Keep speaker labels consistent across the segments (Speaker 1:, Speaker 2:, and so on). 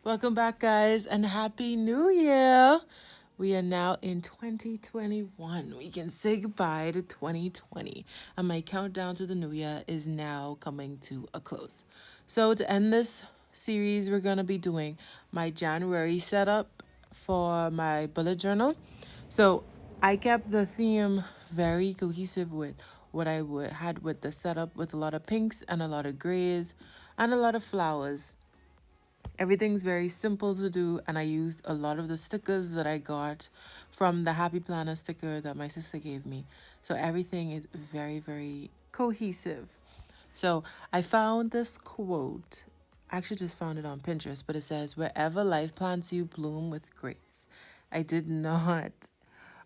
Speaker 1: Welcome back, guys, and Happy New Year! We are now in 2021. We can say goodbye to 2020, and my countdown to the new year is now coming to a close. So, to end this series, we're going to be doing my January setup for my bullet journal. So, I kept the theme very cohesive with what had with the setup, with a lot of pinks and a lot of grays and a lot of flowers. Everything's very simple to do, and I used a lot of the stickers that I got from the Happy Planner sticker that my sister gave me. So everything is very, very cohesive. So I found this quote. I actually just found it on Pinterest, but it says, "Wherever life plants you, bloom with grace." I did not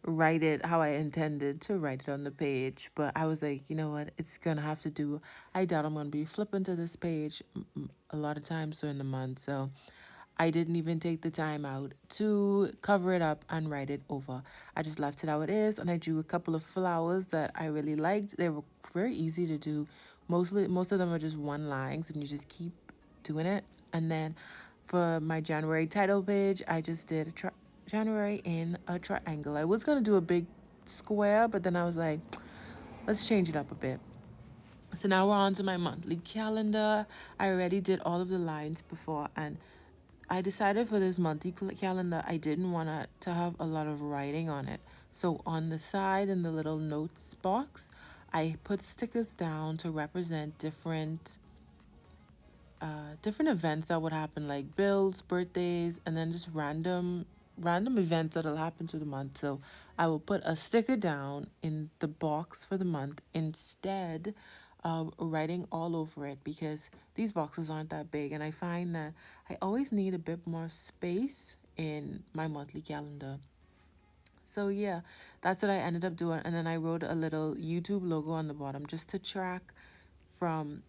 Speaker 1: write it how I intended to write it on the page, but I was like, you know what, it's gonna have to do. I doubt I'm gonna be flipping to this page a lot of times during the month, so I didn't even take the time out to cover it up and write it over. I just left it how it is, and I drew a couple of flowers that I really liked. They were very easy to do. Most of them are just one lines, and you just keep doing it. And then for my January title page, I just did January in a triangle. I was gonna do a big square, but then I was like, let's change it up a bit. So now we're on to my monthly calendar. I already did all of the lines before, and I decided for this monthly calendar, I didn't want to have a lot of writing on it. So on the side in the little notes box, I put stickers down to represent different events that would happen, like bills, birthdays, and then just random events that'll happen through the month. So I will put a sticker down in the box for the month instead of writing all over it, because these boxes aren't that big, and I find that I always need a bit more space in my monthly calendar. So yeah, that's what I ended up doing, and then I wrote a little YouTube logo on the bottom just to track from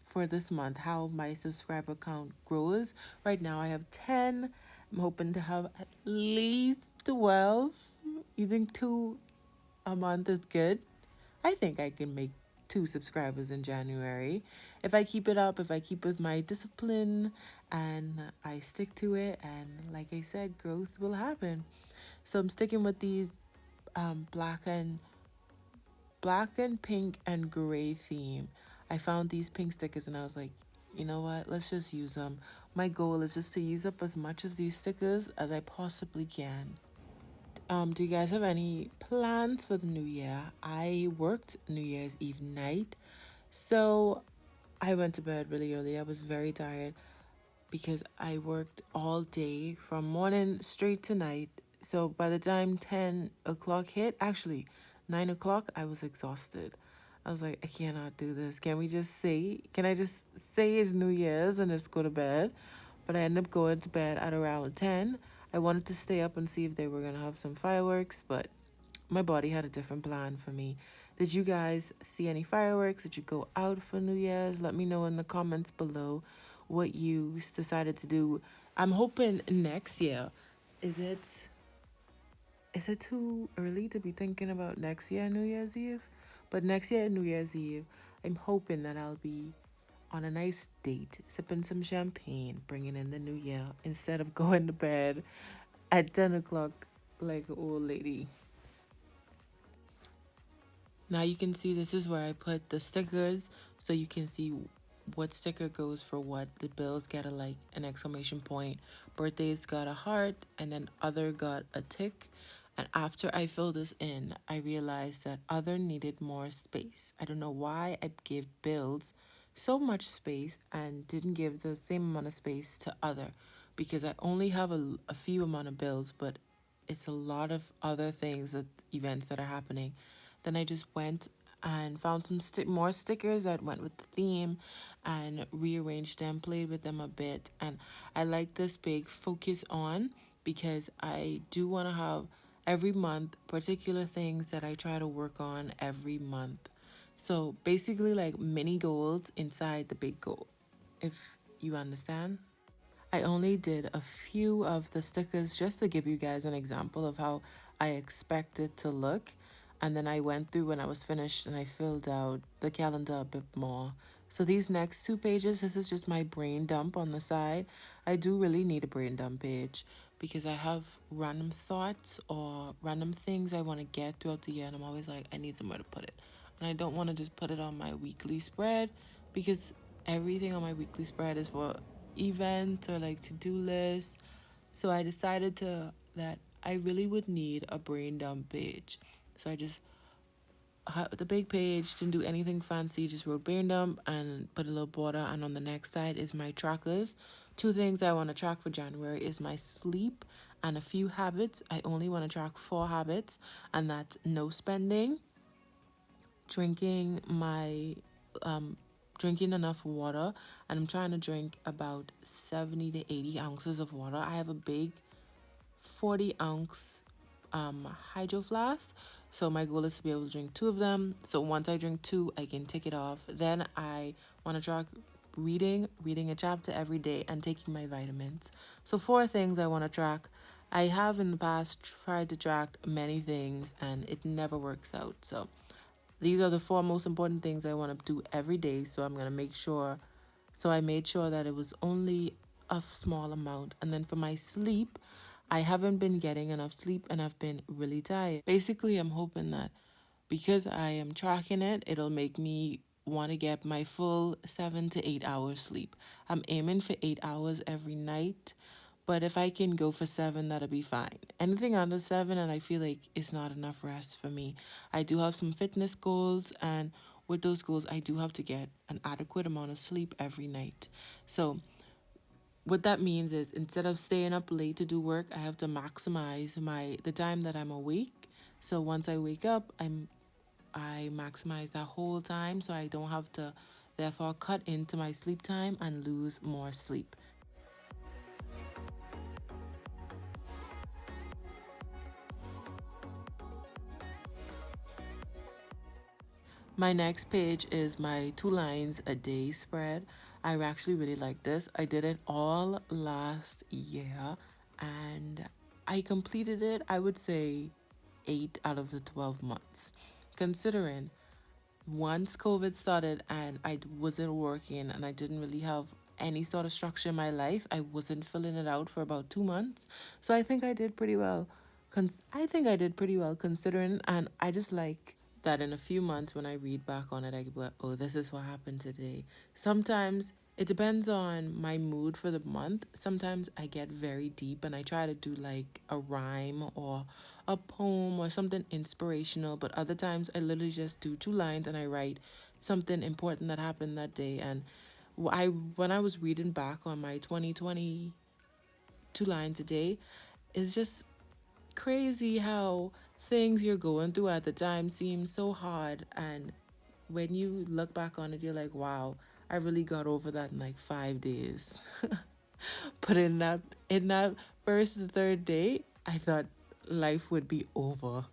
Speaker 1: for this month how my subscriber count grows. Right now I have 10. I'm hoping to have at least 12. You think two a month is good? I think I can make 2 subscribers in January. If I keep it up, if I keep with my discipline and I stick to it, and like I said, growth will happen. So I'm sticking with these um, black and pink and gray theme. I found these pink stickers and I was like, you know what? Let's just use them. My goal is just to use up as much of these stickers as I possibly can. Do you guys have any plans for the new year? I worked New Year's Eve night, so I went to bed really early. I was very tired because I worked all day from morning straight to night. So by the time 10 o'clock hit, actually 9 o'clock, I was exhausted. I was like, I cannot do this. Can I just say it's New Year's and just go to bed? But I ended up going to bed at around 10. I wanted to stay up and see if they were going to have some fireworks, but my body had a different plan for me. Did you guys see any fireworks? Did you go out for New Year's? Let me know in the comments below what you decided to do. I'm hoping next year. Is it too early to be thinking about next year New Year's Eve? But next year New Year's Eve, I'm hoping that I'll be on a nice date, sipping some champagne, bringing in the new year instead of going to bed at 10 o'clock like an old lady. Now you can see this is where I put the stickers, so you can see what sticker goes for what. The bills got an exclamation point, birthdays got a heart, and then other got a tick. And after I filled this in, I realized that other needed more space. I don't know why I gave bills so much space and didn't give the same amount of space to other, because I only have a few amount of bills, but it's a lot of other things, that events that are happening. Then I just went and found some more stickers that went with the theme and rearranged them, played with them a bit. And I like this big focus on, because I do want to have every month particular things that I try to work on every month. So basically, like mini goals inside the big goal, if you understand. I only did a few of the stickers just to give you guys an example of how I expect it to look. And then I went through when I was finished and I filled out the calendar a bit more. So these next two pages, this is just my brain dump on the side. I do really need a brain dump page because I have random thoughts or random things I want to get throughout the year, and I'm always like, I need somewhere to put it. And I don't want to just put it on my weekly spread because everything on my weekly spread is for events or like to-do lists. So I decided to that I really would need a brain dump page. So I just the big page, didn't do anything fancy, just wrote brain dump and put a little border. And on the next side is my trackers. Two things I want to track for January is my sleep and a few habits. I only want to track 4 habits, and that's no spending, drinking my drinking enough water, and I'm trying to drink about 70 to 80 ounces of water. I have a big 40-ounce hydro flask. So my goal is to be able to drink 2 of them. So once I drink 2, I can take it off. Then I want to track reading a chapter every day, and taking my vitamins. So 4 things I want to track. I have in the past tried to track many things and it never works out. So these are the 4 most important things I want to do every day. So I'm going to make sure. So I made sure that it was only a small amount. And then for my sleep, I haven't been getting enough sleep and I've been really tired. Basically, I'm hoping that because I am tracking it, it'll make me want to get my full 7 to 8 hours sleep. I'm aiming for 8 hours every night, but if I can go for 7, that'll be fine. Anything under 7, and I feel like it's not enough rest for me. I do have some fitness goals, and with those goals, I do have to get an adequate amount of sleep every night. So what that means is instead of staying up late to do work, I have to maximize the time that I'm awake. So once I wake up, I maximize that whole time so I don't have to therefore cut into my sleep time and lose more sleep. My next page is my 2 lines a day spread. I actually really like this. I did it all last year and I completed it, I would say, 8 out of the 12 months. Considering once COVID started and I wasn't working and I didn't really have any sort of structure in my life, I wasn't filling it out for about 2 months. So I think I did pretty well. I think I did pretty well considering, and I just like that in a few months when I read back on it, I go, oh, this is what happened today. Sometimes it depends on my mood for the month. Sometimes I get very deep and I try to do like a rhyme or a poem or something inspirational, but other times I literally just do 2 lines and I write something important that happened that day. And when I was reading back on my 2020 2 lines a day, it's just crazy how things you're going through at the time seem so hard, and when you look back on it you're like, wow, I really got over that in like 5 days. But in that first the third day, I thought life would be over.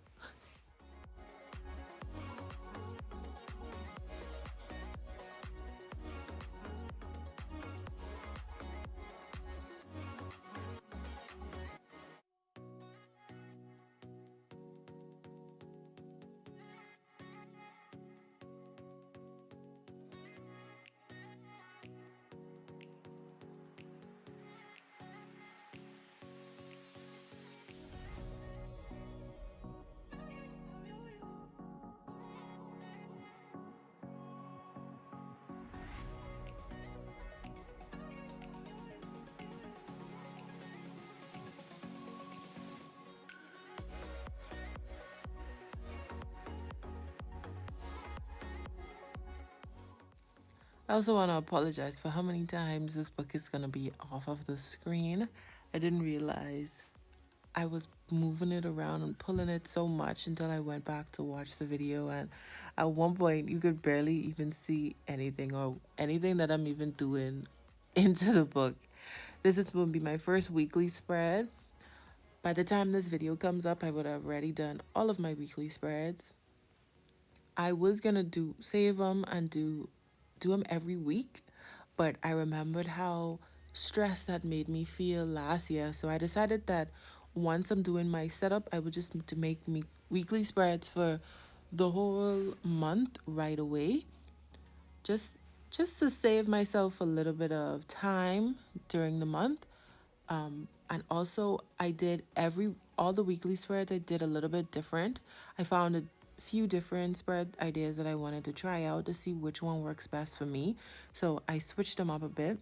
Speaker 1: I also want to apologize for how many times this book is going to be off of the screen. I didn't realize I was moving it around and pulling it so much until I went back to watch the video. And at one point, you could barely even see anything or anything that I'm even doing into the book. This is going to be my first weekly spread. By the time this video comes up, I would have already done all of my weekly spreads. I was gonna do save them and do them every week, but I remembered how stressed that made me feel last year. So I decided that once I'm doing my setup, I would just to make me weekly spreads for the whole month right away. Just just to save myself a little bit of time during the month. And also I did all the weekly spreads I did a little bit different. I found a few different spread ideas that I wanted to try out to see which one works best for me. So I switched them up a bit.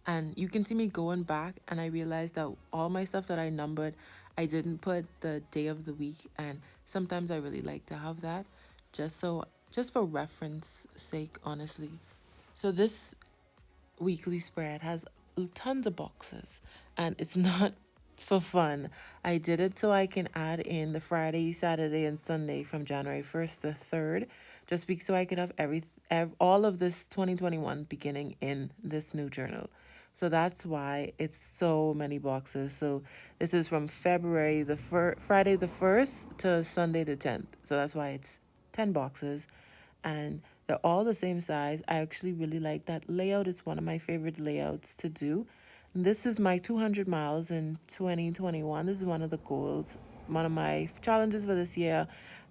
Speaker 1: And you can see me going back, and I realized that all my stuff that I numbered, I didn't put the day of the week. And sometimes I really like to have that just for reference sake, honestly. So this weekly spread has tons of boxes, and it's not for fun. I did it so I can add in the Friday, Saturday, and Sunday from January 1st to 3rd, so I could have all of this 2021 beginning in this new journal. So that's why it's so many boxes. So this is from February Friday the 1st to Sunday the 10th. So that's why it's 10 boxes, and they're all the same size. I actually really like that layout. It's one of my favorite layouts to do. And this is my 200 miles in 2021. This is one of the goals, one of my challenges for this year.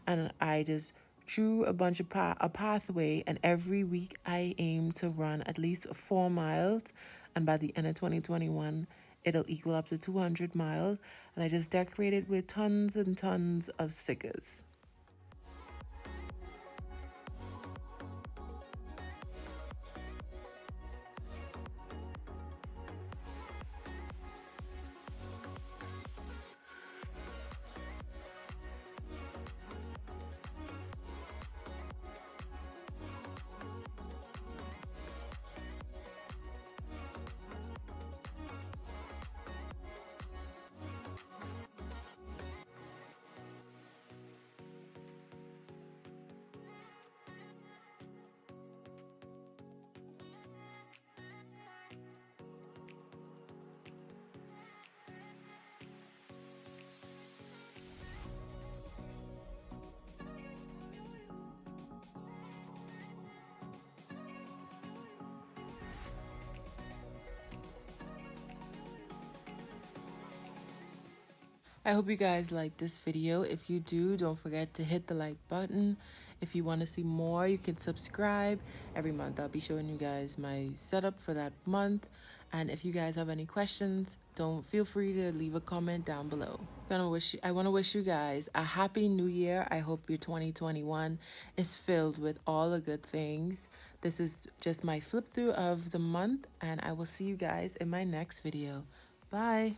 Speaker 1: And I just drew a bunch of a pathway, and every week I aim to run at least 4 miles. And by the end of 2021, it'll equal up to 200 miles. And I just decorated with tons and tons of stickers. I hope you guys like this video. If you do, don't forget to hit the like button. If you want to see more, you can subscribe. Every month I'll be showing you guys my setup for that month. And if you guys have any questions, don't feel free to leave a comment down below. I want to wish you guys a happy new year. I hope your 2021 is filled with all the good things. This is just my flip through of the month, and I will see you guys in my next video. Bye.